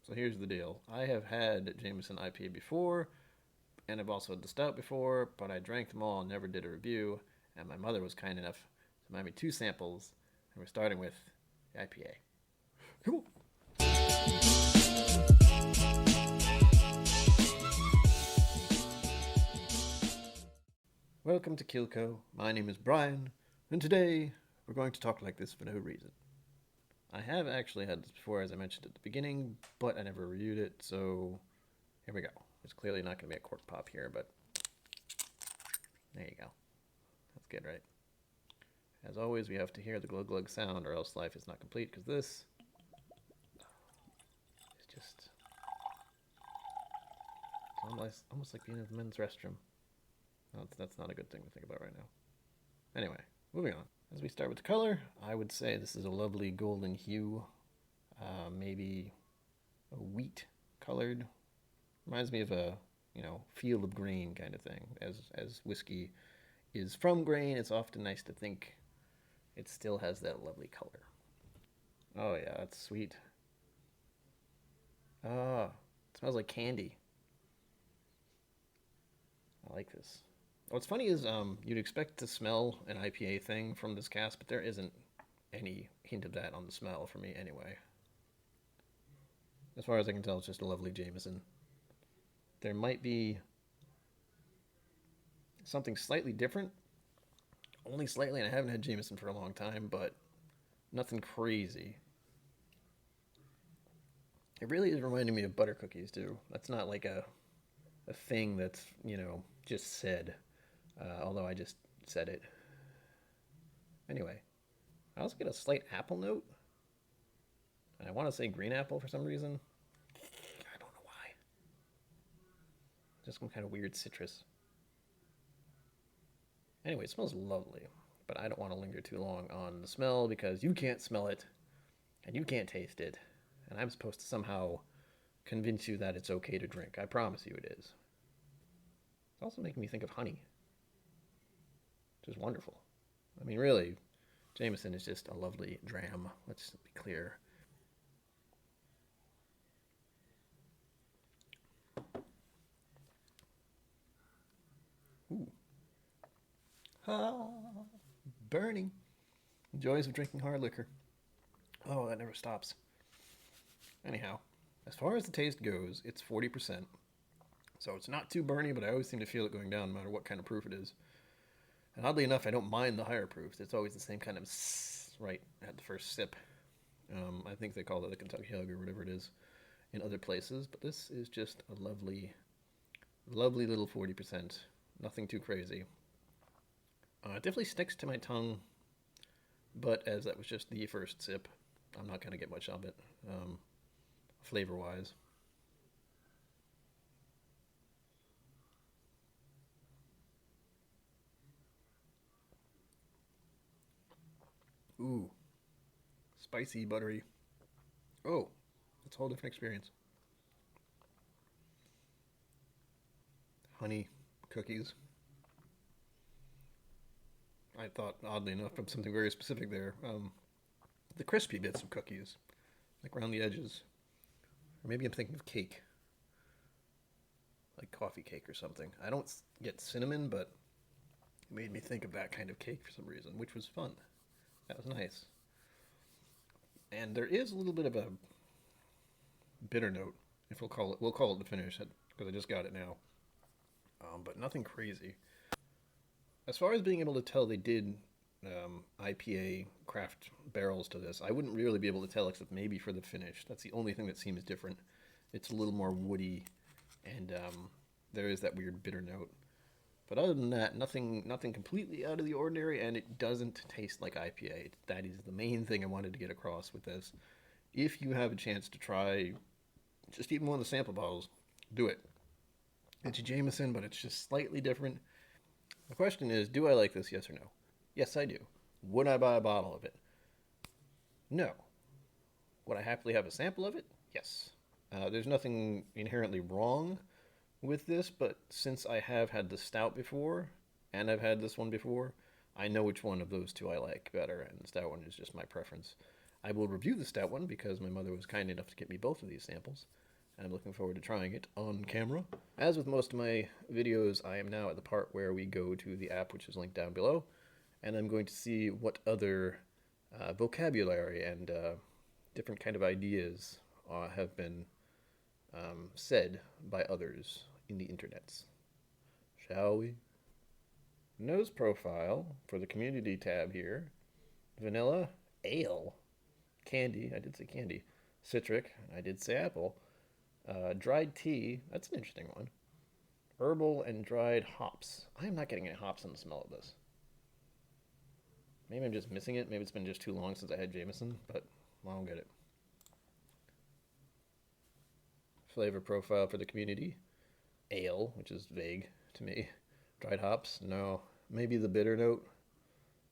So here's the deal. I have had Jameson IPA before, and I've also had the stout before, but I drank them all and never did a review. And my mother was kind enough to buy me two samples, and we're starting with the IPA. Come on. Welcome to KIllco. My name is Brian, and today we're going to talk like this for no reason. I have actually had this before, as I mentioned at the beginning, but I never reviewed it, so here we go. It's clearly not going to be a cork pop here, but there you go. That's good, right? As always, we have to hear the glug glug sound, or else life is not complete, because this is just almost like being in the men's restroom. No, that's not a good thing to think about right now. Anyway, moving on. As we start with the color, I would say this is a lovely golden hue, maybe a wheat colored. Reminds me of a field of grain kind of thing. As whiskey is from grain, it's often nice to think it still has that lovely color. Oh yeah, that's sweet. Ah, it smells like candy. I like this. What's funny is you'd expect to smell an IPA thing from this cask, but there isn't any hint of that on the smell for me anyway. As far as I can tell, it's just a lovely Jameson. There might be something slightly different, only slightly, and I haven't had Jameson for a long time, but nothing crazy. It really is reminding me of butter cookies too. That's not like a thing that's, just said. Although I just said it. Anyway, I also get a slight apple note. And I want to say green apple for some reason. I don't know why. Just some kind of weird citrus. Anyway, it smells lovely. But I don't want to linger too long on the smell because you can't smell it. And you can't taste it. And I'm supposed to somehow convince you that it's okay to drink. I promise you it is. It's also making me think of honey. Which is wonderful. I mean, really, Jameson is just a lovely dram. Let's be clear. Ooh. Ah, burning. Joys of drinking hard liquor. Oh, that never stops. Anyhow, as far as the taste goes, it's 40%. So it's not too burny, but I always seem to feel it going down no matter what kind of proof it is. And oddly enough, I don't mind the higher proofs. It's always the same kind of right at the first sip. I think they call it the Kentucky Hug or whatever it is in other places. But this is just a lovely, lovely little 40%. Nothing too crazy. It definitely sticks to my tongue. But as that was just the first sip, I'm not going to get much of it, flavor-wise. Ooh, spicy, buttery. Oh, that's a whole different experience. Honey, cookies. I thought, oddly enough, of something very specific there. The crispy bits of cookies, like around the edges. Or maybe I'm thinking of cake, like coffee cake or something. I don't get cinnamon, but it made me think of that kind of cake for some reason, which was fun. That was nice. And there is a little bit of a bitter note, if we'll call it the finish, because I just got it now. But nothing crazy. As far as being able to tell they did IPA craft barrels to this, I wouldn't really be able to tell except maybe for the finish. That's the only thing that seems different. It's a little more woody, and there is that weird bitter note. But other than that, nothing completely out of the ordinary, and it doesn't taste like IPA. That is the main thing I wanted to get across with this. If you have a chance to try just even one of the sample bottles, do it. It's a Jameson, but it's just slightly different. The question is, do I like this, yes or no? Yes, I do. Would I buy a bottle of it? No. Would I happily have a sample of it? Yes. There's nothing inherently wrong with this, but since I have had the stout before, and I've had this one before, I know which one of those two I like better, and the stout one is just my preference. I will review the stout one because my mother was kind enough to get me both of these samples, and I'm looking forward to trying it on camera. As with most of my videos, I am now at the part where we go to the app, which is linked down below, and I'm going to see what other vocabulary and different kind of ideas have been said by others in the internets. Shall we? Nose profile for the community tab here. Vanilla, ale, candy, I did say candy, citric, I did say apple, dried tea, that's an interesting one, herbal and dried hops. I am not getting any hops in the smell of this. Maybe I'm just missing it. Maybe it's been just too long since I had Jameson, but I don't get it. Flavor profile for the community. Ale, which is vague to me. Dried hops, no. Maybe the bitter note.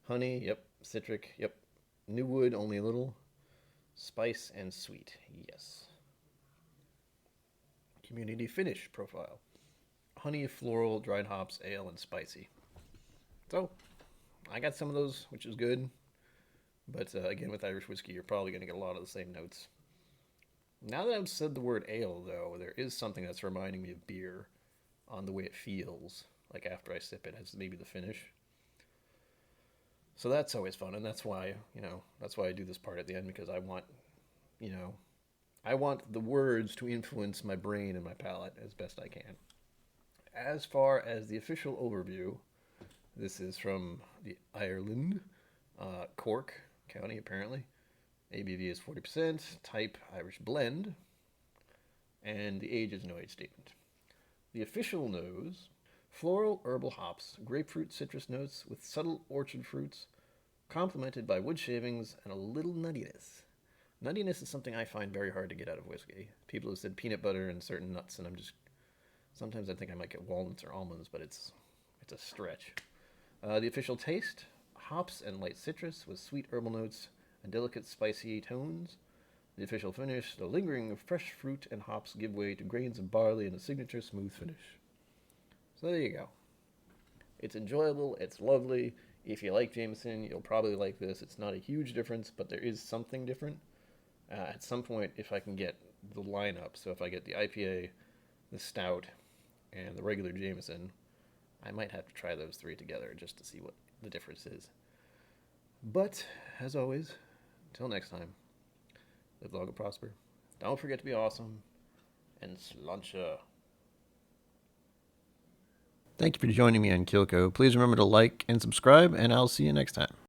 Honey, yep. Citric, yep. New wood, only a little. Spice and sweet, yes. Community finish profile. Honey, floral, dried hops, ale, and spicy. So, I got some of those, which is good. But again, with Irish whiskey, you're probably going to get a lot of the same notes. Now that I've said the word ale, though, there is something that's reminding me of beer on the way it feels, like after I sip it, as maybe the finish. So that's always fun, and that's why, that's why I do this part at the end, because I want, I want the words to influence my brain and my palate as best I can. As far as the official overview, this is from the Ireland, Cork County, apparently. ABV is 40%, type Irish blend, and the age is no age statement. The official nose, floral herbal hops, grapefruit citrus notes with subtle orchard fruits, complemented by wood shavings and a little nuttiness. Nuttiness is something I find very hard to get out of whiskey. People have said peanut butter and certain nuts, and sometimes I think I might get walnuts or almonds, but it's a stretch. The official taste, hops and light citrus with sweet herbal notes and delicate spicy tones. The official finish, the lingering of fresh fruit and hops give way to grains of barley and a signature smooth finish. So there you go. It's enjoyable, it's lovely. If you like Jameson, you'll probably like this. It's not a huge difference, but there is something different. At some point, if I can get the lineup, so if I get the IPA, the stout, and the regular Jameson, I might have to try those three together just to see what the difference is. But, as always, until next time, live long and prosper. Don't forget to be awesome, and sláinte. Thank you for joining me on KIllco. Please remember to like and subscribe, and I'll see you next time.